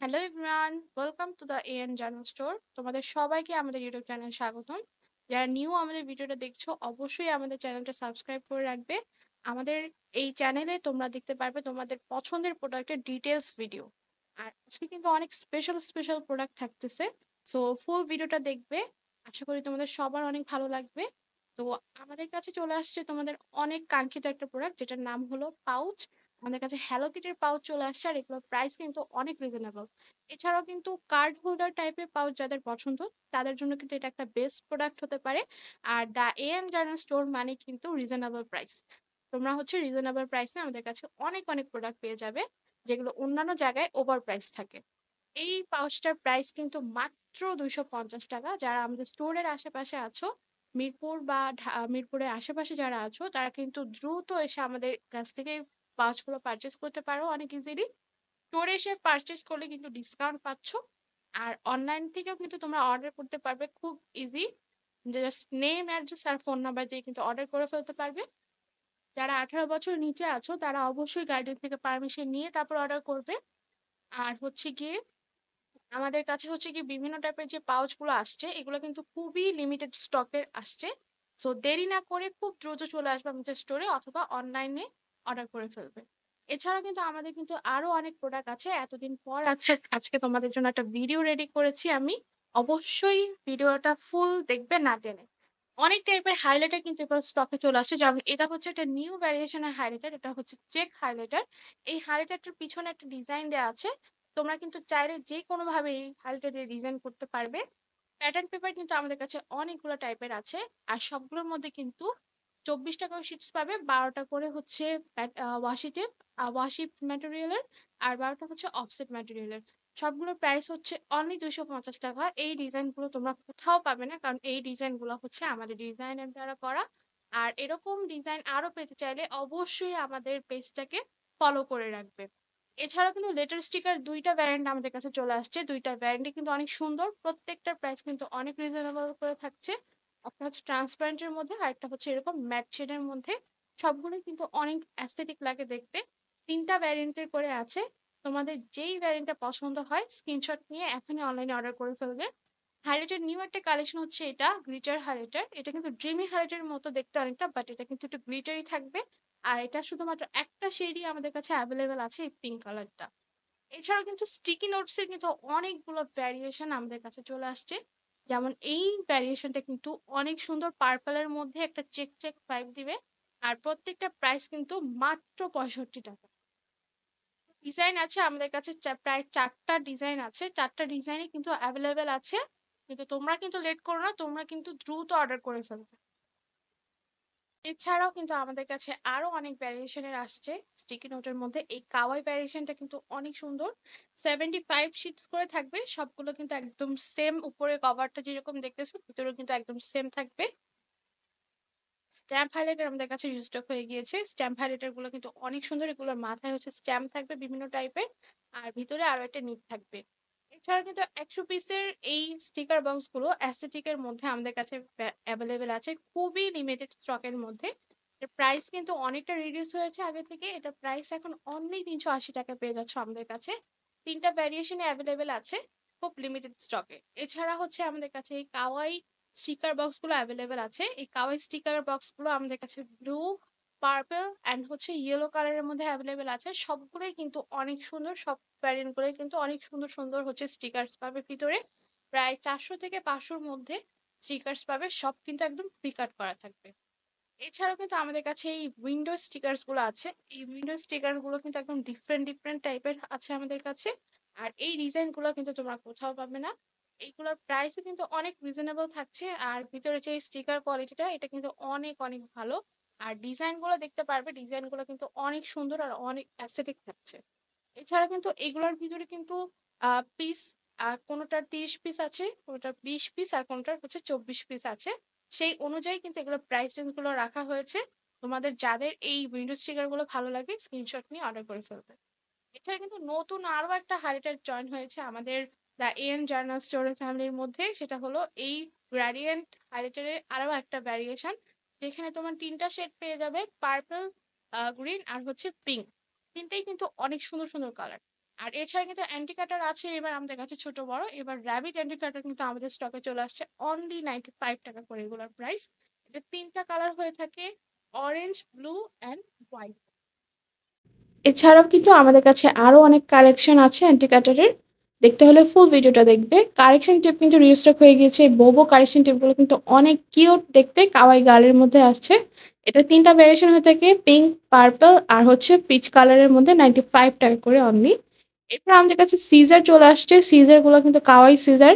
Hello everyone, welcome to the AN journal store. তোমাদের সবাইকে আমাদের ইউটিউব চ্যানেল স্বাগতম। যারা নিউ আমাদের ভিডিওটা দেখছো অবশ্যই আমাদের চ্যানেলটা সাবস্ক্রাইব করে রাখবে। আমাদের এই চ্যানেলে তোমরা দেখতে পারবে তোমাদের পছন্দের প্রোডাক্টের ডিটেলস ভিডিও। আর আজকে কিন্তু অনেক স্পেশাল স্পেশাল প্রোডাক্ট থাকতেছে। সো ফুল ভিডিওটা দেখবে, আশা করি তোমাদের সবার অনেক ভালো লাগবে। তো আমাদের কাছে চলে আসছে তোমাদের অনেক কাঙ্ক্ষিত একটা প্রোডাক্ট, যেটার নাম হলো পাউচ। আমাদের কাছে হ্যালো কিটির পাউচ চলে আসছে, আর এগুলোর প্রাইস কিন্তু অনেক রিজনেবল। এছাড়াও কিন্তু কার্ড হোল্ডার টাইপের পাউচ যাদের পছন্দ, তাদের জন্য কিন্তু এটা একটা বেস্ট প্রোডাক্ট হতে পারে। Are the am journal store মানে কিন্তু রিজনেবল প্রাইস। তোমরা হচ্ছে রিজনেবল প্রাইসে আমাদের কাছে অনেক অনেক প্রোডাক্ট পেয়ে যাবে, যেগুলো অন্যান্য জায়গায় ওভার প্রাইস থাকে। এই পাউচটার প্রাইস কিন্তু মাত্র 250 টাকা। যারা আমাদের স্টোরের আশেপাশে আছো, মিরপুর বা মিরপুরের আশেপাশে যারা আছো, তারা কিন্তু দ্রুত এসে আমাদের কাছ থেকে পাউচগুলো পারচেস করতে পারো অনেক ইজিলি। স্টোরে এসে পারচেস করলে কিন্তু ডিসকাউন্ট পাচ্ছ। আর অনলাইন থেকেও কিন্তু তোমরা অর্ডার করতে পারবে খুব ইজি। জাস্ট নেম, অ্যাড্রেস আর ফোন নাম্বার দিয়ে কিন্তু অর্ডার করে ফেলতে পারবে। যারা 18 বছর নিচে আছো তারা অবশ্যই গার্ডিয়ান থেকে পারমিশন নিয়ে তারপর অর্ডার করবে। আর হচ্ছে গিয়ে আমাদের কাছে হচ্ছে কি বিভিন্ন টাইপের যে পাউচ গুলো আসছে, এগুলো কিন্তু খুবই লিমিটেড স্টকের আসছে। তো দেরি না করে খুব দ্রুত চলে আসবে আমাদের স্টোরে অথবা অনলাইনে অর্ডার করে ফেলবে। এছাড়া কিন্তু আমাদের কিন্তু আরো অনেক প্রোডাক্ট আছে। এতদিন পর আজকে তোমাদের জন্য একটা ভিডিও রেডি করেছি আমি। অবশ্যই ভিডিওটা ফুল দেখবে না টেনে। অনেক টাইপের হাইলাইটার কিন্তু এবার স্টকে চলে আসছে, যেমন এটা হচ্ছে একটা নিউ ভ্যারিয়েশনের হাইলাইটার, এটা হচ্ছে চেক হাইলাইটার। এই হাইলাইটারটার পিছনে একটা ডিজাইন দেওয়া আছে। তোমরা কিন্তু চাইলে যে কোনো ভাবে এই হালটা দিয়ে ডিজাইন করতে পারবে। প্যাটার্ন পেপার কিন্তু আমাদের কাছে অনেকগুলো টাইপের আছে। আর সবগুলোর মধ্যে কিন্তু 24টা করে শিটস পাবে, 12টা করে হচ্ছে ওয়াশি টেপ, ওয়াশি ম্যাটেরিয়ালের, আর 12টা হচ্ছে অফসেট ম্যাটেরিয়ালের। সবগুলোর প্রাইস হচ্ছে অনলি 250 টাকা। এই ডিজাইনগুলো তোমরা কোথাও পাবে না, কারণ এই ডিজাইনগুলো হচ্ছে আমাদের ডিজাইনের দ্বারা করা। আর এরকম ডিজাইন আরো পেতে চাইলে অবশ্যই আমাদের পেজটাকে ফলো করে রাখবে। এছাড়াও কিন্তু লেটার স্টিকার দুইটা ভ্যারিয়েন্ট আমাদের কাছে চলে আসছে। দুইটা ভ্যারিয়েন্টই কিন্তু অনেক সুন্দর, প্রত্যেকটার প্রাইস কিন্তু অনেক রিজনেবল করে থাকছে। একটা হচ্ছে ট্রান্সপারেন্টের মধ্যে, আর একটা হচ্ছে এরকম ম্যাট শেডের মধ্যে। সবগুলোই কিন্তু অনেক অ্যাস্থেটিক লাগে দেখতে। তিনটা ভ্যারিয়েন্টের করে আছে। তোমাদের যেই ভ্যারিয়েন্টটা পছন্দ হয় স্ক্রিনশট নিয়ে এখনই অনলাইনে অর্ডার করে ফেলবে। হাইলাইটের নিউ একটা কালেকশন হচ্ছে এটা গ্লিটার হাইলাইটার। এটা কিন্তু ড্রিমি হাইলাইটের মতো দেখতে অনেকটা, বাট এটা কিন্তু একটু গ্লিটারই থাকবে। আর এটা শুধুমাত্র একটা শেডই আমাদের কাছে অ্যাভেলেবেল আছে, এই পিঙ্ক কালারটা। এছাড়াও কিন্তু স্টিকি নোটস এর কিন্তু অনেকগুলো ভ্যারিয়েশন আমাদের কাছে চলে আসছে। যেমন এই ভ্যারিয়েশনটা কিন্তু অনেক সুন্দর, পার্পলের মধ্যে একটা চেক চেক ভাইব দিবে। আর প্রত্যেকটা প্রাইস কিন্তু মাত্র 65 টাকা। ডিজাইন আছে আমাদের কাছে প্রায় 4টা ডিজাইন আছে, 4টা ডিজাইনই কিন্তু অ্যাভেলেবেল আছে। কিন্তু তোমরা কিন্তু লেট করো না, তোমরা কিন্তু দ্রুত অর্ডার করে ফেলবে। এছাড়াও কিন্তু আমাদের কাছে আরো অনেক ভ্যারিয়েশনের আসছে স্টিকি নোটের মধ্যে। এই কাওয়াই ভ্যারিয়েশনটা কিন্তু অনেক সুন্দর। 75 শিটস করে থাকবে, সবগুলো কিন্তু একদম সেম। উপরে কভারটা যেরকম দেখতেছো ভিতরেও কিন্তু একদম সেম থাকবে। স্ট্যাম্প হাইলাইটার আমাদের কাছে রিস্টক হয়ে গিয়েছে। স্ট্যাম্প হাইলাইটার গুলো কিন্তু অনেক সুন্দর। এগুলোর মাথায় হচ্ছে স্ট্যাম্প থাকবে বিভিন্ন টাইপের, আর ভিতরে আরো একটা নিট থাকবে। এছাড়া কিন্তু 100 পিসের এই স্টিকার বক্স গুলো অ্যাস্থেটিকের মধ্যে আমাদের কাছে অ্যাভেলেবেল আছে, খুবই লিমিটেড স্টকের মধ্যে। এর প্রাইস কিন্তু অনেকটা রিডিউস হয়েছে আগে থেকে। এটা প্রাইস এখন অনলি 380 টাকা পেয়ে যাচ্ছে আমাদের কাছে। তিনটা ভ্যারিয়েশনে অ্যাভেলেবেল আছে, খুব লিমিটেড স্টকে। এছাড়া হচ্ছে আমাদের কাছে এই কাওয়াই স্টিকার বক্স গুলো অ্যাভেলেবেল আছে। এই কাওয়াই স্টিকার বক্স গুলো আমাদের কাছে ব্লু, পার্পল অ্যান্ড হচ্ছে ইয়েলো কালারের মধ্যে অ্যাভেলেবেল আছে। সবগুলোই কিন্তু অনেক সুন্দর, সব ভ্যারিয়েন্ট গুলোই কিন্তু অনেক সুন্দর সুন্দর হচ্ছে স্টিকার্স পাবে ভিতরে। প্রায় 400 থেকে 500-র মধ্যে স্টিকার্স পাবে, সব কিন্তু একদম প্রি কাট করা থাকবে। এছাড়াও কিন্তু আমাদের কাছে এই উইন্ডো স্টিকার্স গুলো আছে। এই উইন্ডো স্টিকার গুলো কিন্তু একদম ডিফারেন্ট ডিফারেন্ট টাইপের আছে আমাদের কাছে। আর এই ডিজাইন গুলো কিন্তু তোমরা কোথাও পাবে না। এইগুলোর প্রাইসও কিন্তু অনেক রিজনেবল থাকছে। আর ভিতরে যে স্টিকার কোয়ালিটিটা, এটা কিন্তু অনেক অনেক ভালো। আর ডিজাইন গুলো দেখতে পারবে, ডিজাইন গুলো কিন্তু অনেক সুন্দর আর অনেক অ্যাস্থেটিক থাকছে। এছাড়া কিন্তু এগুলোর ভিতরে কিন্তু পিস, কোনোটার 30 পিস আছে, কোনোটার 20 পিস, আর কোনোটার হচ্ছে 24 পিস আছে। সেই অনুযায়ী কিন্তু এগুলো প্রাইস গুলো রাখা হয়েছে। তোমাদের যাদের এই উইন্ডো স্টিকার গুলো ভালো লাগে স্ক্রিনশট নিয়ে অর্ডার করে ফেলবে। এছাড়া কিন্তু নতুন আরো একটা হাইলাইটার জয়েন হয়েছে আমাদের দ্য এন জার্নাল স্টোরের ফ্যামিলির মধ্যে। সেটা হলো এই গ্রেডিয়েন্ট হাইলাইটারের আরো একটা ভ্যারিয়েশন, যেখানে তোমার তিনটা শেড পেয়ে যাবে, পার্পল, গ্রিন আর হচ্ছে পিঙ্ক। তিনটাই কিন্তু অনেক সুন্দর সুন্দর কালার। আর এছাড়া কিন্তু অ্যান্টি কাটার আছে এবার আমাদের কাছে ছোট বড়। এবার র‍্যাবিট অ্যান্টি কাটার কিন্তু আমাদের স্টকে চলে আসছে অনলি ৳95 করে এগুলোর প্রাইস। এটা ৩ টা কালার হয়ে থাকে অরেঞ্জ, ব্লু অ্যান্ড হোয়াইট। এছাড়াও কিন্তু আমাদের কাছে আরো অনেক কালেকশন আছে অ্যান্টি কাটারের। দেখতে হলে ফুল ভিডিওটা দেখবে। কারেকশন টেপ কিন্তু রিস্টক হয়ে গিয়েছে। বোবো কারেকশন টেপগুলো কিন্তু অনেক কিউট দেখতে কাওয়াই গার্লের মধ্যে আসছে। এটা ৩ টা ভেরিয়েশন হয়ে থাকে পিঙ্ক, পার্পল আর হচ্ছে পিচ কালারের মধ্যে ৳95 করে অনলি। এরপর আমাদের কাছে সিজার চলে আসছে। সিজার গুলো কিন্তু কাওয়াই সিজার।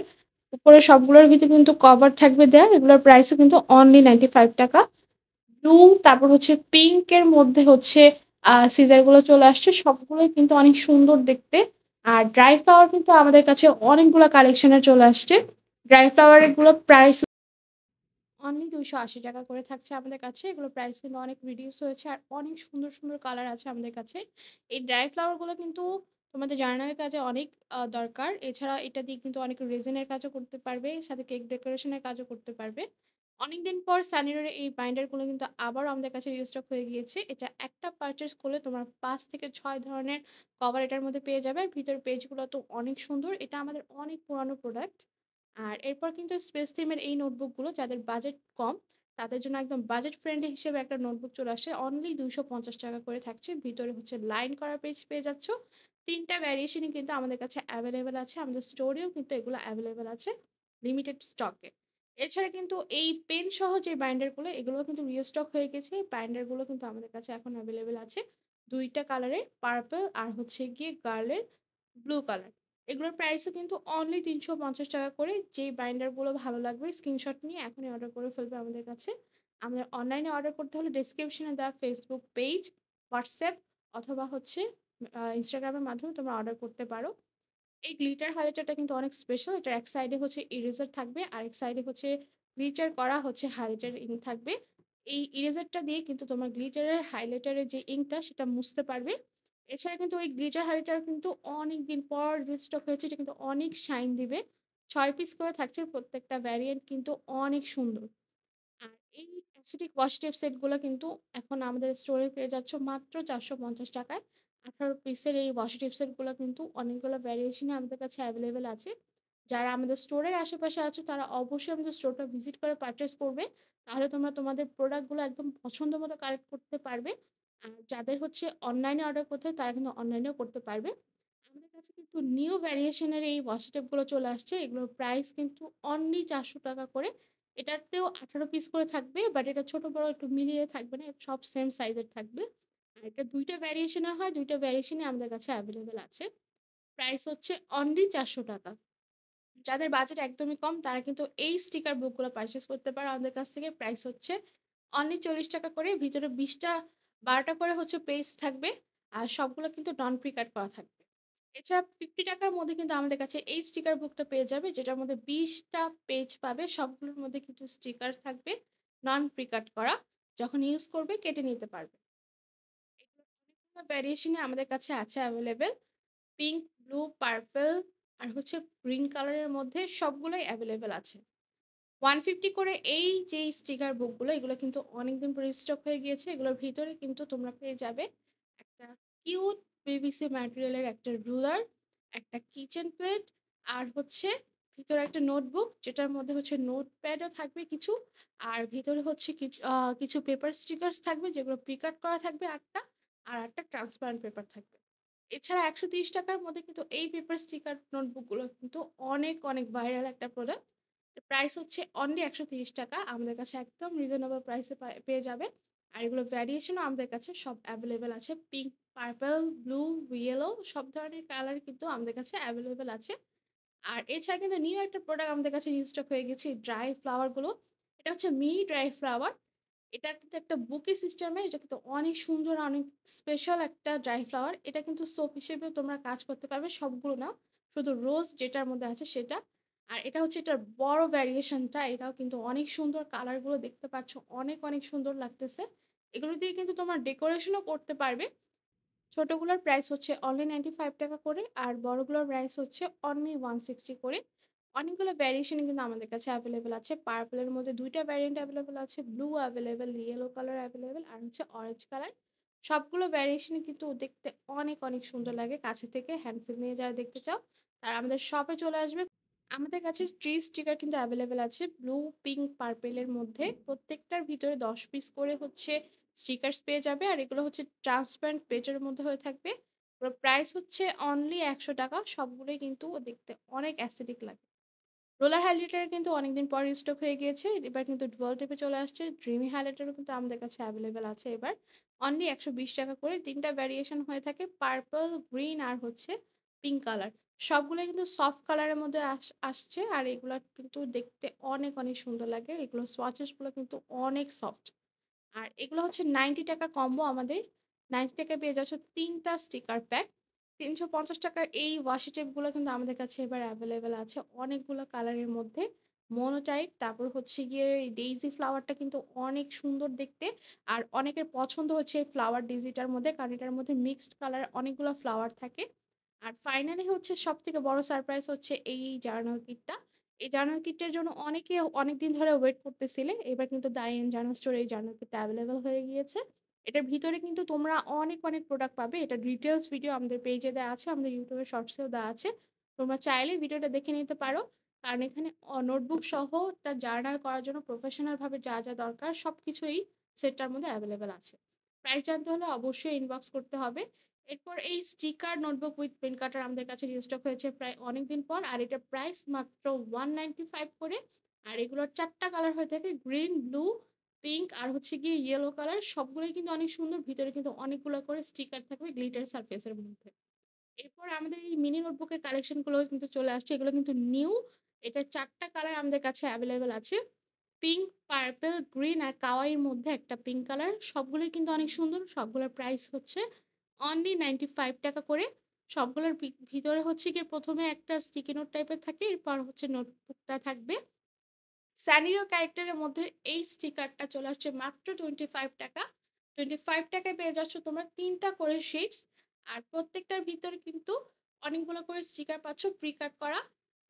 উপরে সবগুলোর ভিতরে কিন্তু কভার থাকবে দেয়া। এগুলোর প্রাইসও কিন্তু অনলি ৳95। ব্লু তারপর হচ্ছে পিঙ্ক এর মধ্যে হচ্ছে সিজার গুলো চলে আসছে। সবগুলোই কিন্তু অনেক সুন্দর দেখতে। আর ড্রাই ফ্লাওয়ার কিন্তু আমাদের কাছে অনেকগুলা কালেকশন চলে আসছে। ড্রাই ফ্লাওয়ার এর প্রাইস অনলি ৳280 করে থাকছে আমাদের কাছে। এগুলোর প্রাইস কিন্তু অনেক রিডিউস হয়েছে। আর অনেক সুন্দর, সুন্দর কালার আছে আমাদের কাছে। এই ড্রাই ফ্লাওয়ার গুলো কিন্তু তোমাদের জার্নালের কাজে অনেক দরকার। এছাড়া এটা দিয়ে কিন্তু অনেক রেজিনের কাজও করতে পারবে। সাথে কেক ডেকোরেশন এর কাজও করতে পারবে। অনেকদিন পর সানিরোর এই বাইন্ডার গুলো কিন্তু আবারও আমাদের কাছে রিস্টক হয়ে গিয়েছে। এটা একটা পারচেজ করলে তোমার ৫ থেকে ৬ ধরনের কভার এটার মধ্যে পেয়ে যাবে। আর ভিতরের পেজগুলো তো অনেক সুন্দর। এটা আমাদের অনেক পুরানো প্রোডাক্ট। আর এরপর কিন্তু স্পেস থিমের এই নোটবুকগুলো যাদের বাজেট কম, তাদের জন্য একদম বাজেট ফ্রেন্ডলি হিসেবে একটা নোটবুক চলে আসে। অনলি ৳২৫০ করে থাকছে। ভিতরে হচ্ছে লাইন করা পেজ পেয়ে যাচ্ছ। ৩ টা ভ্যারিয়েশনই কিন্তু আমাদের কাছে অ্যাভেলেবল আছে। আমাদের স্টোরেও কিন্তু এগুলো অ্যাভেলেবল আছে লিমিটেড স্টকে। এছাড়া কিন্তু এই পেন সহ যে বাইন্ডারগুলো এগুলোও কিন্তু রিস্টক হয়ে গেছে। এই বাইন্ডারগুলো কিন্তু আমাদের কাছে এখন অ্যাভেলেবল আছে ২ টা কালারের, পার্পল আর হচ্ছে গিয়ে গার্লের ব্লু কালার। এগুলোর প্রাইসও কিন্তু অনলি ৳৩৫০ করে। যেই বাইন্ডারগুলো ভালো লাগবে স্ক্রিনশট নিয়ে এখনই অর্ডার করে ফেলবে আমাদের কাছে। আমাদের অনলাইনে অর্ডার করতে হলে ডেসক্রিপশনে দেওয়া ফেসবুক পেজ, হোয়াটসঅ্যাপ অথবা হচ্ছে ইনস্টাগ্রামের মাধ্যমে তোমরা অর্ডার করতে পারো। এই গ্লিটার হাইলাইটারটা কিন্তু অনেক স্পেশাল। এটার এক সাইডে হচ্ছে ইরেজার থাকবে, আরেক সাইডে হচ্ছে গ্লিটার করা হচ্ছে হাইলাইটার ইঙ্ক থাকবে। এই ইরেজারটা দিয়ে কিন্তু তোমার গ্লিটারের হাইলাইটারের যে ইঙ্কটা সেটা মুছতে পারবে। এছাড়া কিন্তু ওই গ্লিটার হাইলাইটার কিন্তু অনেকদিন পর রিস্টক হয়েছে। এটা কিন্তু অনেক শাইন দিবে। ৬ পিস করে থাকছে। প্রত্যেকটা ভ্যারিয়েন্ট কিন্তু অনেক সুন্দর। আর এই অ্যাসিটিক ওয়াশ টেপ সেটগুলো কিন্তু এখন আমাদের স্টোরে পেয়ে যাচ্ছ মাত্র ৳৪৫০ য়। ১৮ পিসের এই ওয়াশ টেপ সেটগুলো কিন্তু অনেকগুলো ভ্যারিয়েশনে আমাদের কাছে অ্যাভেলেবল আছে। যারা আমাদের স্টোরের আশেপাশে আছো তারা অবশ্যই আমাদের স্টোরটা ভিজিট করে পারচেজ করবে। তাহলে তোমরা তোমাদের প্রোডাক্টগুলো একদম পছন্দ মতো কালেক্ট করতে পারবে। আর যাদের হচ্ছে অনলাইনে অর্ডার করতে হয় তারা কিন্তু অনলাইনেও করতে পারবে। আমাদের কাছে কিন্তু নিউ ভ্যারিয়েশনের এই ওয়াশ টেপগুলো চলে আসছে। এগুলোর প্রাইস কিন্তু অনলি ৳৪০০ করে। এটাতেও ১৮ পিস করে থাকবে। বাট এটা ছোট বড় একটু মিলিয়ে থাকবে না। সব সেম সাইজের থাকবে। আর এটা ২ টা ভ্যারিয়েশনে হয়। ২ টা ভ্যারিয়েশনই আমাদের কাছে এভেইলেবল আছে। প্রাইস হচ্ছে অনলি ৳৪০০। যাদের বাজেট একদমই কম তারা কিন্তু এই স্টিকার বুকগুলো পারচেজ করতে পারে আমাদের কাছ থেকে। প্রাইস হচ্ছে অনলি ৳৪০ করে। ভিতরে ২০ টা ১২ টা করে হচ্ছে পেজ থাকবে। আর সবগুলো কিন্তু নন প্রি কাট করা থাকবে। এছাড়া ৳৫০ র মধ্যে কিন্তু আমাদের কাছে এই স্টিকার বুকটা পেয়ে যাবে যেটার মধ্যে ২০ টা পেজ পাবে। সবগুলোর মধ্যে কিন্তু স্টিকার থাকবে নন প্রি কাট করা। যখন ইউজ করবে কেটে নিতে পারবে। এগুলোর অনেকগুলো ভ্যারিয়েশন এ আমাদের কাছে আছে এভেইলেবল। পিঙ্ক, ব্লু, পার্পল আর হচ্ছে গ্রিন কালারের মধ্যে সবগুলোই এভেইলেবল আছে। 150 করে এই যে স্টিকার বুকগুলো এগুলো কিন্তু অনেকদিন পরে স্টক হয়ে গিয়েছে। এগুলোর ভিতরে কিন্তু তোমরা পেয়ে যাবে একটা কিউট পিভিসি ম্যাটেরিয়ালের একটা রুলার, একটা কিচেন প্লেট আর হচ্ছে ভিতরে একটা নোটবুক যেটার মধ্যে হচ্ছে নোটপ্যাডও থাকবে কিছু। আর ভিতরে হচ্ছে কিছু পেপার স্টিকার্স থাকবে যেগুলো প্রি-কাট করা থাকবে ৮ টা। আর একটা ট্রান্সপারেন্ট পেপার থাকবে। এছাড়া ৳১৩০ র মধ্যে কিন্তু এই পেপার স্টিকার নোটবুকগুলো কিন্তু অনেক, অনেক ভাইরাল একটা প্রোডাক্ট। প্রাইস হচ্ছে অনলি ৳১৩০। আমাদের কাছে একদম রিজনেবল প্রাইসে পেয়ে যাবে। আর এগুলোর ভ্যারিয়েশনও আমাদের কাছে সব এভেইলেবল আছে। পিঙ্ক, পার্পল, ব্লু, ইয়েলো সব ধরনের কালার কিন্তু আমাদের কাছে এভেইলেবল আছে। আর এছাড়া কিন্তু নিউ একটা প্রোডাক্ট আমাদের কাছে রিস্টক হয়ে গেছে ড্রাই ফ্লাওয়ার গুলো। এটা হচ্ছে মিনি ড্রাই ফ্লাওয়ার। এটা কিন্তু একটা বুকে সিস্টেমে এটা কিন্তু অনেক সুন্দর অনেক স্পেশাল একটা ড্রাই ফ্লাওয়ার। এটা কিন্তু সোপ হিসেবেও তোমরা কাজ করতে পারবে। সবগুলো না, শুধু রোজ যেটার মধ্যে আছে সেটা। আর এটা হচ্ছে এটার বড় ভ্যারিয়েশনটা। এটাও কিন্তু অনেক সুন্দর কালার গুলো দেখতে পাচ্ছ। অনেক, অনেক সুন্দর লাগতেছে। এগুলো দিয়ে কিন্তু তোমরা ডেকোরেশনও করতে পারবে। ছোটগুলোর প্রাইস হচ্ছে অনলি ৳৯৫ করে আর বড়গুলোর প্রাইস হচ্ছে অনলি ৳160 করে। অনেকগুলো ভ্যারিয়েশন কিন্তু আমাদের কাছে এভেইলেবল আছে। পার্পল এর মধ্যে ২ টা ভ্যারিয়েন্ট এভেইলেবল আছে, blue available, yellow colour available আর হচ্ছে অরেঞ্জ কালার। সবগুলো ভ্যারিয়েশনই কিন্তু দেখতে অনেক সুন্দর লাগে। কাছে থেকে হ্যান্ড ফিল নিয়ে যারা দেখতে চাও, তারা আমাদের শপে চলে আসবে। আমাদের কাছে ট্রি স্টিকার কিন্তু এভেইলেবল আছে ব্লু, পিঙ্ক, পার্পল এর মধ্যে। প্রত্যেকটার ভিতরে ১০ পিস করে হচ্ছে স্টিকার্স পেয়ে যাবে। আর এগুলো হচ্ছে ট্রান্সপারেন্ট পেজের মধ্যে হয়ে থাকবে। ওগুলোর প্রাইস হচ্ছে অনলি ৳১০০। সবগুলোই কিন্তু দেখতে অনেক অ্যাস্থেটিক লাগে। রোলার হাইলাইটার কিন্তু অনেকদিন পর রিস্টক হয়ে গিয়েছে। এবার কিন্তু ডুয়াল টেপে চলে আসছে। ড্রিমি হাইলাইটারও কিন্তু আমাদের কাছে এভেইলেবল আছে এবার। অনলি ৳১২০ করে ৩ টা ভ্যারিয়েশন হয়ে থাকে পার্পল, গ্রিন আর হচ্ছে পিঙ্ক কালার। সবগুলোই কিন্তু সফট কালারের মধ্যে আসছে। আর এগুলা কিন্তু দেখতে অনেক সুন্দর লাগে। এগুলোর সোয়াচেস গুলো কিন্তু অনেক সফট। আর এগুলো হচ্ছে ৳৯০ কম্বো আমাদের। ৳৯০ পেয়ে যাচ্ছ ৩ টা স্টিকার প্যাক। ৳৩৫০ এই ওয়াশি টেপগুলো কিন্তু আমাদের কাছে এবার এভেইলেবল আছে অনেকগুলো কালারের মধ্যে। মোনোটাইপ, তারপর হচ্ছে গিয়ে ডেইজি ফ্লাওয়ারটা কিন্তু অনেক সুন্দর দেখতে। আর অনেকের পছন্দ হচ্ছে এই ফ্লাওয়ার ডেইজিটার মধ্যে, কারণ এটার মধ্যে মিক্সড কালার অনেকগুলো ফ্লাওয়ার থাকে। আর ফাইনালি হচ্ছে সবথেকে বড় সারপ্রাইজ হচ্ছে এই জার্নাল কিটটা। এই জার্নাল কিটটার জন্য অনেকে অনেকদিন ধরে ওয়েট করতেছিলে। এবার কিন্তু ডাইন জার্নাল স্টোরে এই জার্নাল কিটটা এভেইলেবল হয়ে গিয়েছে। এটার ভিতরে কিন্তু তোমরা অনেক প্রোডাক্ট পাবে। এটার ডিটেইলস ভিডিও আমাদের পেজে দেওয়া আছে, আমাদের YouTube এর শর্টসেও দেওয়া আছে। তোমরা চাইলে ভিডিওটা দেখে নিতে পারো। কারণ এখানে নোটবুক সহ একটা জার্নাল করার জন্য প্রফেশনাল ভাবে যা দরকার সবকিছুই সেটটার মধ্যে এভেইলেবল আছে। প্রাইস জানতে হলে অবশ্যই ইনবক্স করতে হবে। এরপর এই স্টিকার নোটবুক উইথ পেন কাটার আমাদের কাছে রিস্টক হয়েছে প্রায় অনেকদিন পর। আর এটার প্রাইস মাত্র ৳195 করে। আর এগুলোর ৪ টা কালার হয়ে থাকে গ্রিন, ব্লু, পিঙ্ক আর হচ্ছে গিয়ে ইয়েলো কালার। সবগুলোই কিন্তু অনেক সুন্দর। ভিতরে কিন্তু অনেকগুলো করে স্টিকার থাকবে গ্লিটার সারফেস এর মধ্যে। এরপর আমাদের এই মিনি নোটবুকের কালেকশন গুলো কিন্তু চলে আসছে। এগুলো কিন্তু নিউ। এটার ৪ টা কালার আমাদের কাছে এভেইলেবল আছে। পিঙ্ক, পার্পল, গ্রিন আর কাওয়াইয়ের মধ্যে একটা পিঙ্ক কালার। সবগুলোই কিন্তু অনেক সুন্দর। সবগুলোর প্রাইস হচ্ছে অনলি ৳৯৫ করে। সবগুলোর ভিতরে হচ্ছে গিয়ে ১ম এ একটা স্টিকি নোট টাইপের থাকে। এরপর হচ্ছে নোটবুকটা থাকবে। স্যানিরো ক্যারেক্টারের মধ্যে এই স্টিকারটা চলে আসছে মাত্র ৳25। ৳25 পেয়ে যাচ্ছ তোমরা ৩ টা করে শিটস। আর প্রত্যেকটার ভিতরে কিন্তু অনেকগুলো করে স্টিকার পাচ্ছ প্রি কাট করা।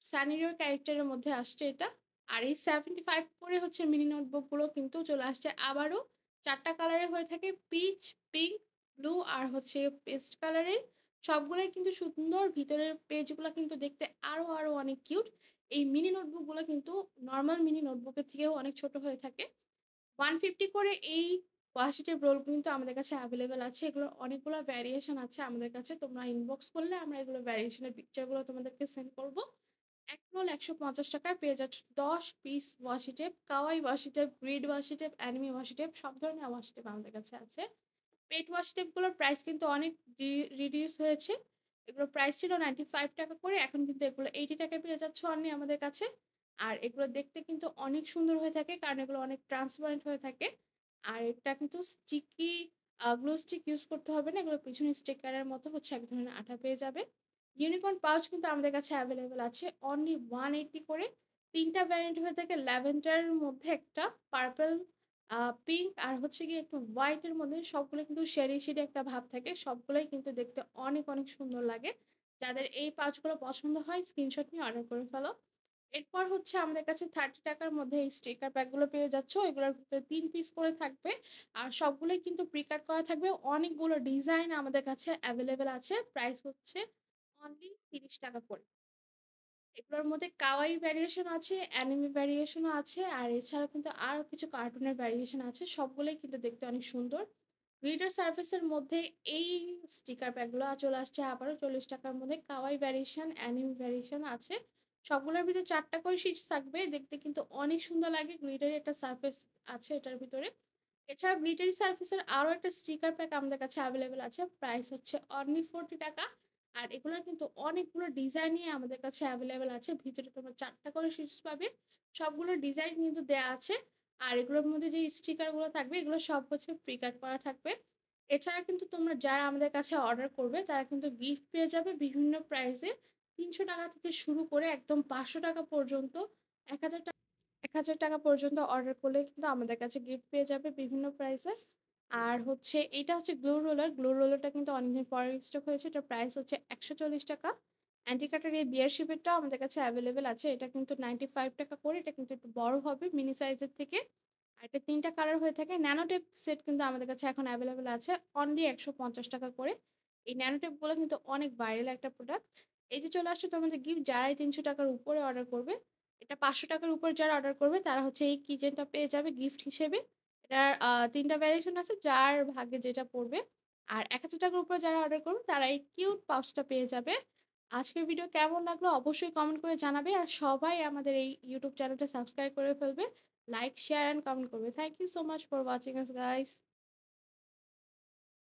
স্যানিরোর ক্যারেক্টারের মধ্যে আসছে এটা। আর এই 75 করে হচ্ছে মিনি নোটবুক গুলো কিন্তু চলে আসছে আবারও ৪ টা কালারের হয়ে থাকে পিচ, পিঙ্ক, ব্লু আর হচ্ছে পেস্ট কালারের। সবগুলোই কিন্তু সুন্দর। ভিতরের পেজগুলা কিন্তু দেখতে আরো অনেক কিউট। এই মিনি নোটবুকগুলো কিন্তু নরমাল মিনি নোটবুকের থেকেও অনেক ছোট হয়ে থাকে। 150 করে এই ওয়াশিটেপ রোল কিন্তু আমাদের কাছে এভেইলেবল আছে। এগুলোর অনেকগুলো ভ্যারিয়েশন আছে আমাদের কাছে। তোমরা ইনবক্স করলে আমরা এগুলো ভ্যারিয়েশনের পিকচারগুলো তোমাদেরকে সেন্ড করব। এক রোল ৳১৫০ য় পেয়ে যাচ্ছ ১০ piece washi tape, kawaii washi tape, grid washi tape, anime washi tape সব ধরনের ওয়াশি টেপ আমাদের কাছে আছে। পেট ওয়াশ টেপগুলোর প্রাইস কিন্তু অনেক রিডিউস হয়েছে। এগুলোর প্রাইস ছিল ৳95 করে। এখন কিন্তু এগুলো ৳80 পেয়ে যাচ্ছ অনলি আমাদের কাছে। আর এগুলো দেখতে কিন্তু অনেক সুন্দর হয়ে থাকে, কারণ এগুলো অনেক ট্রান্সপারেন্ট হয়ে থাকে। আর এটা কিন্তু স্টিকি গ্লু স্টিক ইউজ করতে হবে না। এগুলোর পিছনে স্টিকারের মতো হচ্ছে এক ধরনের আঠা পেয়ে যাবে। ইউনিকর্ন পাউচ কিন্তু আমাদের কাছে এভেইলেবল আছে অনলি ৳180 করে। ৩ টা ভ্যারিয়েন্ট হয়ে থাকে ল্যাভেন্ডারের মধ্যে একটা, পার্পল, পিঙ্ক আর হচ্ছে গিয়ে একটু হোয়াইট এর মধ্যে। সবগুলো কিন্তু শেডি একটা ভাব থাকে। সবগুলোই কিন্তু দেখতে অনেক সুন্দর লাগে। যাদের এই পাউচগুলো পছন্দ হয় স্ক্রিনশট নিয়ে অর্ডার করে ফেলো। এরপর হচ্ছে আমাদের কাছে ৳30 র মধ্যে এই স্টিকার প্যাকগুলো পেয়ে যাচ্ছ। এগুলোর ভিতরে ৩ পিস করে থাকবে। আর সবগুলোই কিন্তু প্রি কাট করা থাকবে। অনেকগুলো ডিজাইন আমাদের কাছে এভেইলেবল আছে। প্রাইস হচ্ছে অনলি ৳৩০ করে। এগুলোর মধ্যে কাওয়াই ভ্যারিয়েশন আছে, অ্যানিমে ভ্যারিয়েশনও আছে। আর এছাড়া কিন্তু আরো কিছু কার্টুনের ভ্যারিয়েশন আছে। সবগুলোই কিন্তু দেখতে অনেক সুন্দর। গ্লিটার সারফেসের মধ্যে এই স্টিকার প্যাকগুলো চলে আসছে আবারও ৳৪০ র মধ্যে। কাওয়াই ভ্যারিয়েশন, অ্যানিমে ভ্যারিয়েশন আছে। সবগুলোর ভিতরে ৪ টা করে শিটস থাকবে। দেখতে কিন্তু অনেক সুন্দর লাগে। গ্লিটারের একটা সারফেস আছে এটার ভিতরে। এছাড়া গ্লিটারি সারফেসের আরো একটা স্টিকার প্যাক আমাদের কাছে এভেইলেবল আছে। প্রাইস হচ্ছে অনলি ৳40। আর এগুলোর কিন্তু অনেকগুলো ডিজাইনই আমাদের কাছে এভেইলেবল আছে। ভিতরে তোমরা ৪ টা করে শিটস পাবে। সবগুলো ডিজাইন কিন্তু দেয়া আছে। আর এগুলোর মধ্যে যে স্টিকার গুলো থাকবে এগুলো সব হচ্ছে প্রি কাট করা থাকবে। এছাড়া কিন্তু তোমরা যারা আমাদের কাছে অর্ডার করবে তারা কিন্তু গিফট পেয়ে যাবে বিভিন্ন প্রাইসে। ৳৩০০ থেকে শুরু করে একদম ৳৫০০ পর্যন্ত, ৳১,০০০ ৳১,০০০ পর্যন্ত অর্ডার করলে কিন্তু আমাদের কাছে গিফট পেয়ে যাবে বিভিন্ন প্রাইসে। আর হচ্ছে এইটা হচ্ছে গ্লু রোলার। গ্লু রোলারটা কিন্তু অনেকদিন পরে স্টক হয়েছে। এটার প্রাইস হচ্ছে ৳১৪০। অ্যান্টি কাটার এই বিয়ার শিপেরটাও আমাদের কাছে এভেইলেবল আছে। এটা কিন্তু ৳95 করে। এটা কিন্তু একটু বড় হবে মিনি সাইজের থেকে। আর এটা ৩ টা কালার হয়ে থাকে। ন্যানো টেপ সেট কিন্তু আমাদের কাছে এখন এভেইলেবল আছে অনলি ৳১৫০ করে। এই ন্যানো টেপগুলো কিন্তু অনেক ভাইরাল একটা প্রোডাক্ট। এই যে চলে আসছে তোমাদের গিফট যারাই ৳৩০০ র উপরে অর্ডার করবে, এটা ৳৫০০ র উপরে যারা অর্ডার করবে তারা হচ্ছে এই কিচেনটা পেয়ে যাবে গিফট হিসেবে। এটার ৩ টা ভ্যারিয়েশন আছে যার ভাগ্যে যেটা পড়বে। আর ৳১,০০০ র উপরে যারা অর্ডার করবে তারা এই কিউট পাউচটা পেয়ে যাবে। আজকের ভিডিও কেমন লাগলো অবশ্যই কমেন্ট করে জানাবে। আর সবাই আমাদের এই YouTube চ্যানেলটা সাবস্ক্রাইব করে ফেলবে। লাইক, শেয়ার অ্যান্ড কমেন্ট করবে। Thank you so much for watching us guys.